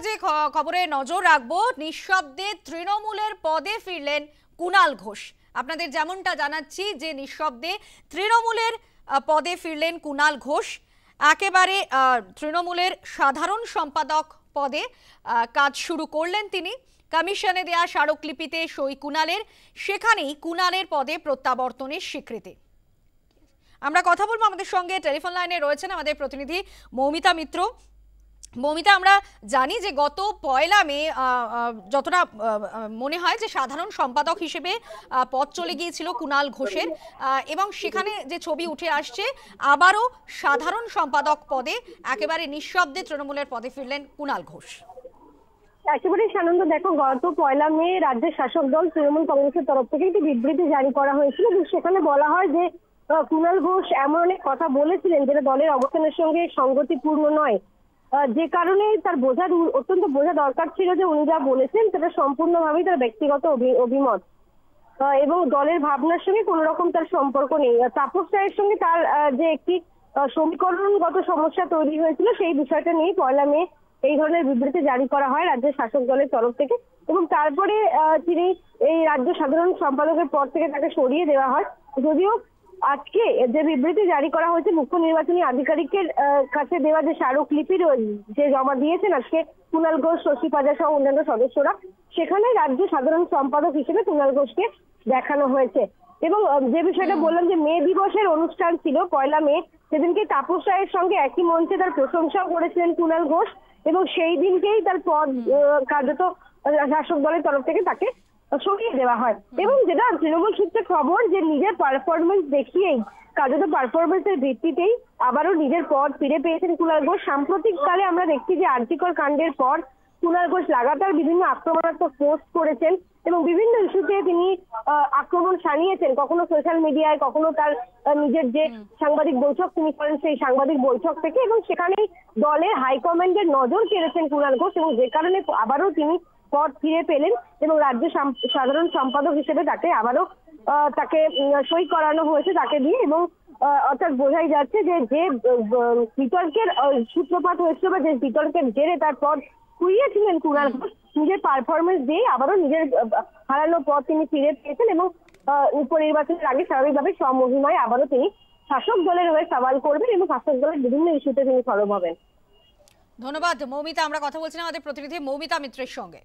যে খবরে নজর রাখবো, নিঃশব্দে তৃণমূলের পদে ফিরলেন কুণাল ঘোষ। আপনাদের যেমনটা জানাচ্ছি যে নিঃশব্দে তৃণমূলের পদে ফিরলেন কুণাল ঘোষ। একেবারে তৃণমূলের সাধারণ সম্পাদক পদে কাজ শুরু করলেন তিনি। কমিশনে দেয়া স্মারকলিপিতে সই কুণালের, সেখানেই কুণালের পদে প্রত্যাবর্তনের স্বীকৃতি। আমরা কথা বলবো, আমাদের সঙ্গে টেলিফোন লাইনে রয়েছেন আমাদের প্রতিনিধি মৌমিতা মিত্র। মৌমিতা, আমরা জানি যে গত 1 মে যতটা মনে হয় যে সাধারণ সম্পাদক হিসেবে পদ চলে গিয়েছিল কুণাল ঘোষের, এবং সেখানে যে ছবি উঠে আসছে আবারও সাধারণ সম্পাদক পদে একেবারে নিঃশব্দে তৃণমূলের পদে ফিরলেন কুণাল ঘোষ। একেবারে সানন্দ, দেখো, গত 1 মে রাজ্যের শাসক দল তৃণমূল কংগ্রেসের তরফ থেকে একটি বিবৃতি জারি করা হয়েছিল। সেখানে বলা হয় যে কুণাল ঘোষ এমন অনেক কথা বলেছিলেন যেটা দলের অবস্থানের সঙ্গে সঙ্গতিপূর্ণ নয়, যে কারণে তার অত্যন্ত বোঝা দরকার ছিল যে উনি যা বলেছেন সেটা সম্পূর্ণভাবেই তার ব্যক্তিগত অভিমত এবং দলের ভাবনার সঙ্গে কোন রকম তার সম্পর্ক নেই। তাপস রায়ের সঙ্গে তার যে একটি সমীকরণগত সমস্যা তৈরি হয়েছিল, সেই বিষয়টা নিয়ে 1 মে এই ধরনের বিবৃতি জারি করা হয় রাজ্যের শাসক দলের তরফ থেকে, এবং তারপরে তিনি এই রাজ্য সাধারণ সম্পাদকের পদ থেকে তাকে সরিয়ে দেওয়া হয়। যদিও আজকে যে বিবৃতি জারি করা হয়েছে মুখ্য নির্বাচনী আধিকারিকের কাছে দেওয়া যে স্মারকলিপি যে জমা দিয়েছেন আজকে কুণাল ঘোষ, শশী পাজা সহ অন্যান্য সদস্যরা, সেখানে রাজ্য সাধারণ সম্পাদক হিসেবে কুণাল ঘোষকে দেখানো হয়েছে। এবং যে বিষয়টা বললাম যে মে দিবসের অনুষ্ঠান ছিল 1 মে, সেদিনকে তাপস রায়ের সঙ্গে একই মঞ্চে তার প্রশংসাও করেছিলেন কুণাল ঘোষ, এবং সেই দিনকেই তার পদ কার্যত শাসক দলের তরফ থেকে তাকে সরিয়ে দেওয়া হয়। এবং যেটা তৃণমূল সূত্রে খবর যে নিজের পারফরমেন্স দেখিয়েই, কার্যত পারফরমেন্সের ভিত্তিতেই আবারও নিজের পদ ফিরে পেয়েছেন কুণাল ঘোষ। সাম্প্রতিককালে আমরা দেখছি যে আরজিকর কাণ্ডের পর কুণাল ঘোষ লাগাতার বিভিন্ন আক্রমণাত্মক পোস্ট করেছেন এবং বিভিন্ন ইস্যুতে তিনি আক্রমণ শানিয়েছেন, কখনো সোশ্যাল মিডিয়ায়, কখনো তার নিজের যে সাংবাদিক বৈঠক তিনি করেন সেই সাংবাদিক বৈঠক থেকে, এবং সেখানেই দলের হাইকমান্ডের নজর কেড়েছেন কুণাল ঘোষ, এবং যে কারণে আবারও তিনি পদ ফিরে পেলেন এবং রাজ্য সাধারণ সম্পাদক হিসেবে তাকে আবারও তাকে সই করানো হয়েছে তাকে দিয়ে। এবং অর্থাৎ বোঝাই যাচ্ছে যে যে বিতর্কের সূত্রপাত হয়েছিল বা যে বিতর্কের জেরে তার পদ খুইয়েছিলেন কুণাল ঘোষ, নিজের পারফরমেন্স দিয়ে আবারও নিজের হারানো পদ তিনি ফিরে পেয়েছেন এবং উপনির্বাচনের আগে স্বাভাবিকভাবে স্বমহিমায় আবারও তিনি শাসক দলের হয়ে সওয়াল করবেন এবং শাসক দলের বিভিন্ন ইস্যুতে তিনি সরব হবেন। ধন্যবাদ মৌমিতা। আমরা কথা বলছিলাম আমাদের প্রতিনিধি মৌমিতা মিত্রের সঙ্গে।